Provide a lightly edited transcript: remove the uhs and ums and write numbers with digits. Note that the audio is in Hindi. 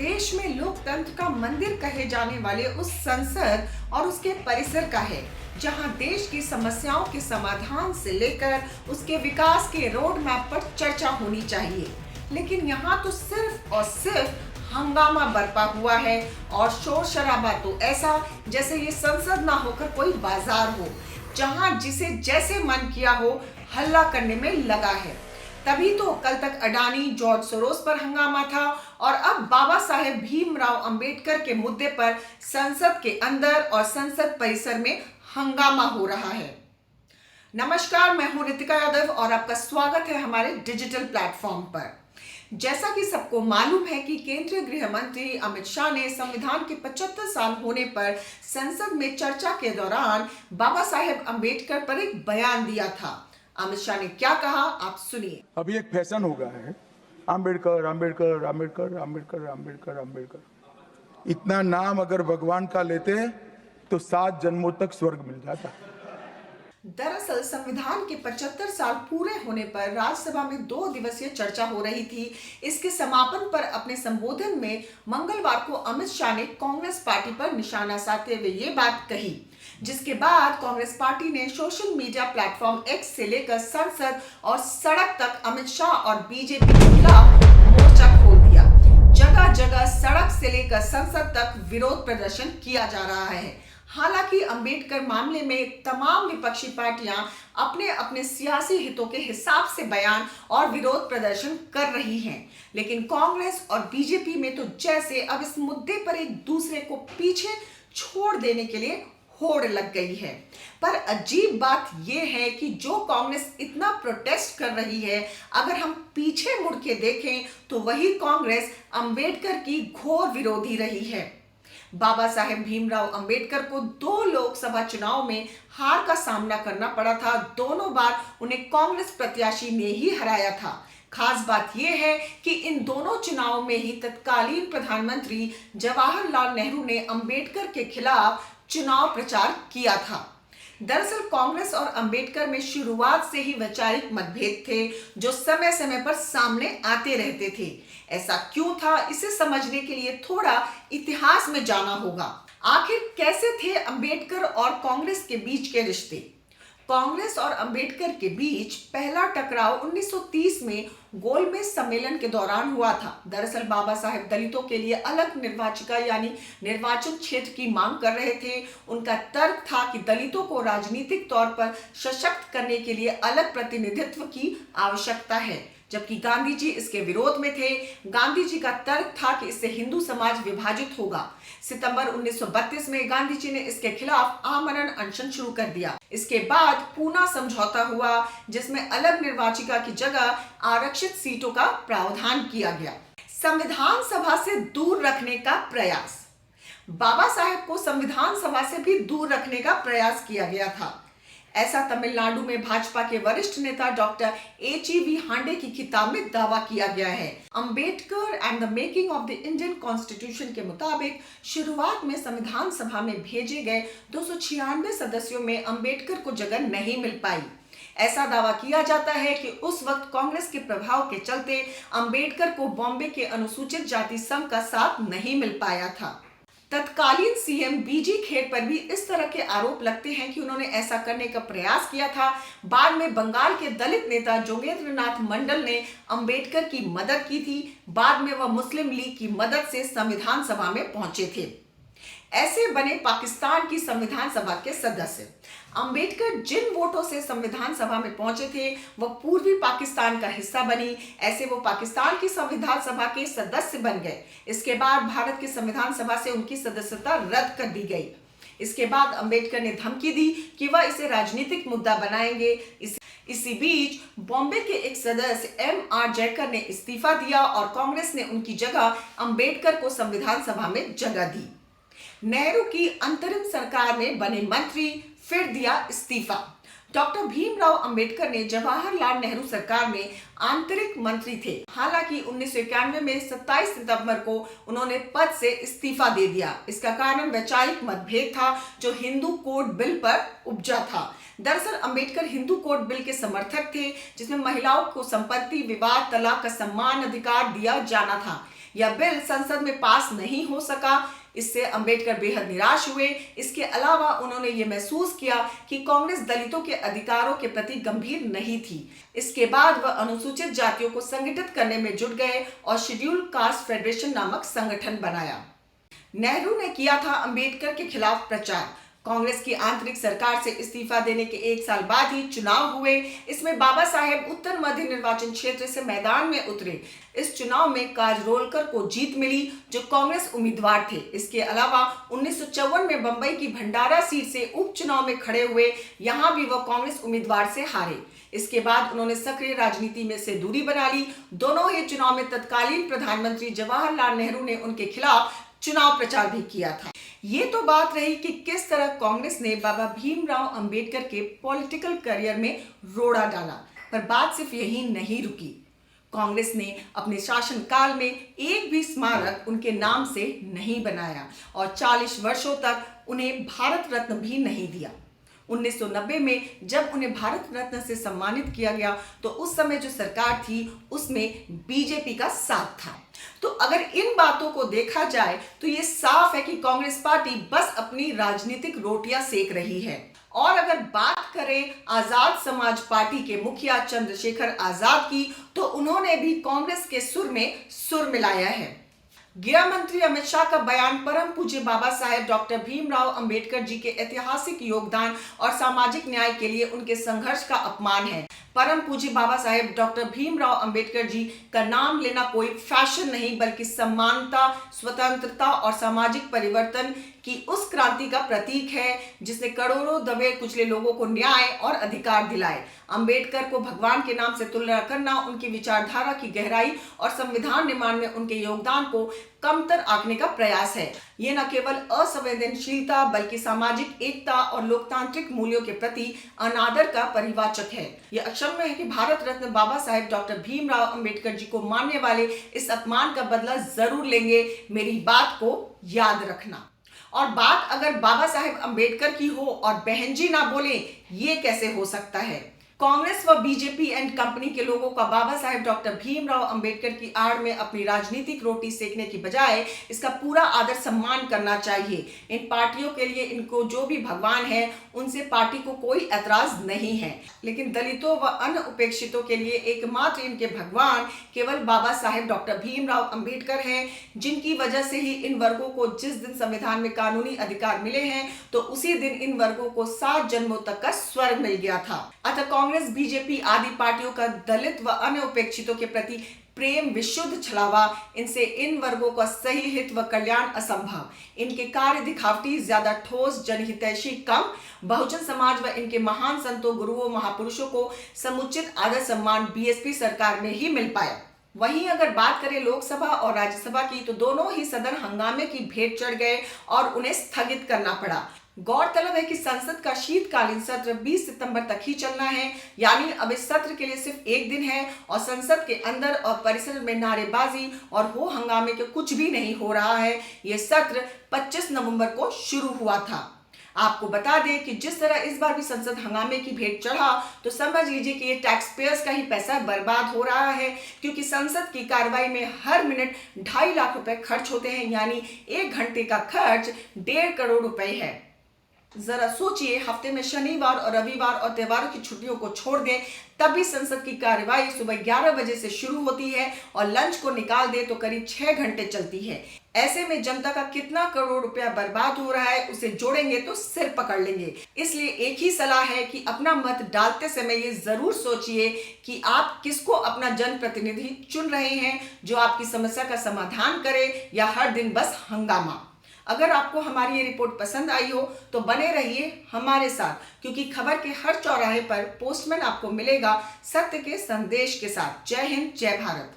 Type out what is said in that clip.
देश में लोकतंत्र का मंदिर कहे जाने वाले उस संसद और उसके परिसर का है, जहां देश की समस्याओं के समाधान से लेकर उसके विकास के रोड मैप पर चर्चा होनी चाहिए। लेकिन यहाँ तो सिर्फ और सिर्फ हंगामा बरपा हुआ है और शोर शराबा तो ऐसा जैसे ये संसद ना होकर कोई बाजार हो, जहां जिसे जैसे मन किया हो हल्ला करने में लगा है। तभी तो कल तक अडानी जॉर्ज सोरोस पर हंगामा था और अब बाबा साहेब भीमराव अंबेडकर के मुद्दे पर संसद के अंदर और संसद परिसर में हंगामा हो रहा है। नमस्कार, मैं हूं रितिका यादव और आपका स्वागत है हमारे डिजिटल प्लेटफॉर्म पर। जैसा कि सबको मालूम है कि केंद्रीय गृह मंत्री अमित शाह ने संविधान के 75 साल होने पर संसद में चर्चा के दौरान बाबा साहेब अंबेडकर पर एक बयान दिया था। अमित शाह ने क्या कहा, आप सुनिए। अभी एक फैशन हो गया है, अंबेडकर अंबेडकर अंबेडकर अंबेडकर अंबेडकर अंबेडकर। इतना नाम अगर भगवान का लेते तो 7 जन्मों तक स्वर्ग मिल जाता। दरअसल संविधान के 75 साल पूरे होने पर राज्यसभा में 2 दिवसीय चर्चा हो रही थी। इसके समापन पर अपने संबोधन में मंगलवार को अमित शाह ने कांग्रेस पार्टी पर निशाना साधते हुए ये बात कही, जिसके बाद कांग्रेस पार्टी ने सोशल मीडिया प्लेटफॉर्म एक्स से लेकर संसद और सड़क तक अमित शाह और बीजेपी के खिलाफ मोर्चा खोल दिया। जगह जगह सड़क से लेकर संसद तक विरोध प्रदर्शन किया जा रहा है। हालांकि अंबेडकर मामले में तमाम विपक्षी पार्टियां अपने अपने सियासी हितों के हिसाब से बयान और विरोध प्रदर्शन कर रही हैं, लेकिन कांग्रेस और बीजेपी में तो जैसे अब इस मुद्दे पर एक दूसरे को पीछे छोड़ देने के लिए होड़ लग गई है। पर अजीब बात यह है कि जो कांग्रेस इतना प्रोटेस्ट कर रही है, अगर हम पीछे मुड़ के देखें तो वही कांग्रेस अंबेडकर की घोर विरोधी रही है। बाबा साहेब भीमराव अंबेडकर को 2 लोकसभा चुनाव में हार का सामना करना पड़ा था। दोनों बार उन्हें कांग्रेस प्रत्याशी ने ही हराया था। खास बात यह है कि इन दोनों चुनावों में ही तत्कालीन प्रधानमंत्री जवाहरलाल नेहरू ने अंबेडकर के खिलाफ चुनाव प्रचार किया था। दरअसल कांग्रेस और अंबेडकर में शुरुआत से ही वैचारिक मतभेद थे, जो समय समय पर सामने आते रहते थे। ऐसा क्यों था, इसे समझने के लिए थोड़ा इतिहास में जाना होगा। आखिर कैसे थे अंबेडकर और कांग्रेस के बीच के रिश्ते। कांग्रेस और अंबेडकर के बीच पहला टकराव 1930 में गोलमेज सम्मेलन के दौरान हुआ था। दरअसल बाबा साहेब दलितों के लिए अलग निर्वाचिका यानी निर्वाचन क्षेत्र की मांग कर रहे थे। उनका तर्क था कि दलितों को राजनीतिक तौर पर सशक्त करने के लिए अलग प्रतिनिधित्व की आवश्यकता है, जबकि गांधी जी इसके विरोध में थे। गांधी जी का तर्क था कि इससे हिंदू समाज विभाजित होगा। सितंबर 1932 में गांधी जी ने इसके खिलाफ आमरण अनशन शुरू कर दिया। इसके बाद पूना समझौता हुआ, जिसमें अलग निर्वाचिका की जगह आरक्षित सीटों का प्रावधान किया गया। संविधान सभा से दूर रखने का प्रयास। बाबा साहेब को संविधान सभा से भी दूर रखने का प्रयास किया गया था। ऐसा तमिलनाडु में भाजपा के वरिष्ठ नेता डॉक्टर एचईवी हांडे की किताब में दावा किया गया है। Ambedkar and the making of the Indian constitution के मुताबिक शुरुआत में संविधान सभा में भेजे गए 296 सदस्यों में अंबेडकर को जगह नहीं मिल पाई। ऐसा दावा किया जाता है कि उस वक्त कांग्रेस के प्रभाव के चलते अंबेडकर को बॉम्बे के अनुसूचित जाति संघ का साथ नहीं मिल पाया था। तत्कालीन सीएम बीजी खेर पर भी इस तरह के आरोप लगते हैं कि उन्होंने ऐसा करने का प्रयास किया था। बाद में बंगाल के दलित नेता जोगेंद्रनाथ मंडल ने अंबेडकर की मदद की थी। बाद में वह मुस्लिम लीग की मदद से संविधान सभा में पहुंचे थे। ऐसे बने पाकिस्तान की संविधान सभा के सदस्य। अंबेडकर जिन वोटों से संविधान सभा में पहुंचे थे वह पूर्वी पाकिस्तान का हिस्सा बनी। ऐसे वो पाकिस्तान की संविधान सभा के सदस्य बन गए। इसके बाद भारत की संविधान सभा से उनकी सदस्यता रद्द कर दी गई। इसके बाद अंबेडकर ने धमकी दी कि वह इसे राजनीतिक मुद्दा बनाएंगे। इसी बीच बॉम्बे के एक सदस्य एम.आर. जयकर ने इस्तीफा दिया और कांग्रेस ने उनकी जगह अंबेडकर को संविधान सभा में जगह दी। नेहरू की अंतरिम सरकार में बने मंत्री फिर दिया इस्तीफा। डॉक्टर भीमराव अंबेडकर ने जवाहरलाल नेहरू सरकार में आंतरिक मंत्री थे। हालांकि 1991 में 27 सितंबर को उन्होंने पद से इस्तीफा दे दिया। इसका कारण वैचारिक मतभेद था जो हिंदू कोड बिल पर उपजा था। दरअसल अंबेडकर हिंदू कोड बिल के समर्थक थे, जिसमें महिलाओं को संपत्ति, विवाद, तलाक का समान अधिकार दिया जाना था। यह बिल संसद में पास नहीं हो सका। इससे अंबेडकर बेहद निराश हुए। इसके अलावा उन्होंने ये महसूस किया कि कांग्रेस दलितों के अधिकारों के प्रति गंभीर नहीं थी। इसके बाद वह अनुसूचित जातियों को संगठित करने में जुट गए और शेड्यूल्ड कास्ट फेडरेशन नामक संगठन बनाया। नेहरू ने किया था अंबेडकर के खिलाफ प्रचार। कांग्रेस की आंतरिक सरकार से इस्तीफा देने के 1 साल बाद ही चुनाव हुए। इसमें बाबा साहेब उत्तर मध्य निर्वाचन क्षेत्र से मैदान में उतरे। इस चुनाव में काजरोलकर को जीत मिली, जो कांग्रेस उम्मीदवार थे। इसके अलावा 1954 में बंबई की भंडारा सीट से उपचुनाव में खड़े हुए। यहां भी वह कांग्रेस उम्मीदवार से हारे। इसके बाद उन्होंने सक्रिय राजनीति में से दूरी बना ली। दोनों ही चुनाव में तत्कालीन प्रधानमंत्री जवाहरलाल नेहरू ने उनके खिलाफ चुनाव प्रचार भी किया था। ये तो बात रही कि किस तरह कांग्रेस ने बाबा भीमराव अंबेडकर के पॉलिटिकल करियर में रोड़ा डाला, पर बात सिर्फ यही नहीं रुकी। कांग्रेस ने अपने शासनकाल में एक भी स्मारक उनके नाम से नहीं बनाया और 40 वर्षों तक उन्हें भारत रत्न भी नहीं दिया। 1990 में जब उन्हें भारत रत्न से सम्मानित किया गया तो उस समय जो सरकार थी उसमें बीजेपी का साथ था। तो अगर इन बातों को देखा जाए तो ये साफ है कि कांग्रेस पार्टी बस अपनी राजनीतिक रोटियां सेक रही है। और अगर बात करें आजाद समाज पार्टी के मुखिया चंद्रशेखर आजाद की, तो उन्होंने भी कांग्रेस के सुर में सुर मिलाया है। गृह मंत्री अमित शाह का बयान परम पूज्य बाबा साहेब डॉक्टर भीमराव अंबेडकर जी के ऐतिहासिक योगदान और सामाजिक न्याय के लिए उनके संघर्ष का अपमान है। परम पूज्य बाबा साहेब डॉक्टर भीमराव अंबेडकर जी का नाम लेना कोई फैशन नहीं, बल्कि समानता, स्वतंत्रता और सामाजिक परिवर्तन की उस क्रांति का प्रतीक है जिसने करोड़ों दबे कुचले लोगों को न्याय और अधिकार दिलाए। अंबेडकर को भगवान के नाम से तुलना करना उनकी विचारधारा की गहराई और संविधान निर्माण में उनके योगदान को कमतर आंकने का प्रयास है। ये न केवल असंवेदनशीलता बल्कि सामाजिक एकता और लोकतांत्रिक मूल्यों के प्रति अनादर का परिवाचक है। यह अक्षम्य है कि भारत रत्न बाबा साहेब डॉक्टर भीमराव अंबेडकर जी को मानने वाले इस अपमान का बदला जरूर लेंगे। मेरी बात को याद रखना। और बात अगर बाबा साहेब अंबेडकर की हो और बहन जी ना बोले, ये कैसे हो सकता है? कांग्रेस व बीजेपी एंड कंपनी के लोगों का बाबा साहेब डॉक्टर भीमराव अंबेडकर की आड़ में अपनी राजनीतिक रोटी सेकने की बजाय इसका पूरा आदर सम्मान करना चाहिए। इन पार्टियों के लिए इनको जो भी भगवान है उनसे पार्टी को कोई ऐतराज नहीं है, लेकिन दलितों व अन्य उपेक्षितों के लिए एकमात्र इनके भगवान केवल बाबा साहेब डॉक्टर भीमराव अंबेडकर हैं, जिनकी वजह से ही इन वर्गों को जिस दिन संविधान में कानूनी अधिकार मिले हैं तो उसी दिन इन वर्गों को 7 जन्मों तक का स्वर्ग मिल गया था। अतः कांग्रेस, बीजेपी आदि पार्टियों का दलित व अन्य उपेक्षितों के प्रति प्रेम विशुद्ध छलावा, इनसे इन वर्गों का सही हित व कल्याण असंभव। इनके कार्य दिखावटी, ज्यादा ठोस, जनहितैषी कम। बहुजन समाज व इनके महान संतों, गुरुओं, महापुरुषों को समुचित आदर सम्मान बीएसपी सरकार में ही मिल पाया। वहीं अगर बात करें लोकसभा और राज्यसभा की, तो दोनों ही सदन हंगामे की भेंट चढ़ गए और उन्हें स्थगित करना पड़ा। गौरतलब है कि संसद का शीतकालीन सत्र 20 सितंबर तक ही चलना है, यानी अब इस सत्र के लिए सिर्फ 1 दिन है और संसद के अंदर और परिसर में नारेबाजी और हो हंगामे के कुछ भी नहीं हो रहा है। यह सत्र 25 नवंबर को शुरू हुआ था। आपको बता दें कि जिस तरह इस बार भी संसद हंगामे की भेंट चढ़ा तो समझ लीजिए कि ये टैक्स पेयर्स का ही पैसा बर्बाद हो रहा है, क्योंकि संसद की कार्रवाई में हर मिनट 2.5 लाख रुपए खर्च होते हैं, यानी 1 घंटे का खर्च 1.5 करोड़ रुपए है। जरा सोचिए, हफ्ते में शनिवार और रविवार और त्योहारों की छुट्टियों को छोड़ दें, तब भी संसद की कार्यवाही सुबह 11 बजे से शुरू होती है और लंच को निकाल दे तो करीब 6 घंटे चलती है। ऐसे में जनता का कितना करोड़ रुपया बर्बाद हो रहा है, उसे जोड़ेंगे तो सिर पकड़ लेंगे। इसलिए एक ही सलाह है कि अपना मत डालते समय ये जरूर सोचिए कि आप किसको अपना जनप्रतिनिधि चुन रहे हैं, जो आपकी समस्या का समाधान करे या हर दिन बस हंगामा। अगर आपको हमारी ये रिपोर्ट पसंद आई हो तो बने रहिए हमारे साथ, क्योंकि खबर के हर चौराहे पर पोस्टमैन आपको मिलेगा सत्य के संदेश के साथ। जय हिंद, जय भारत।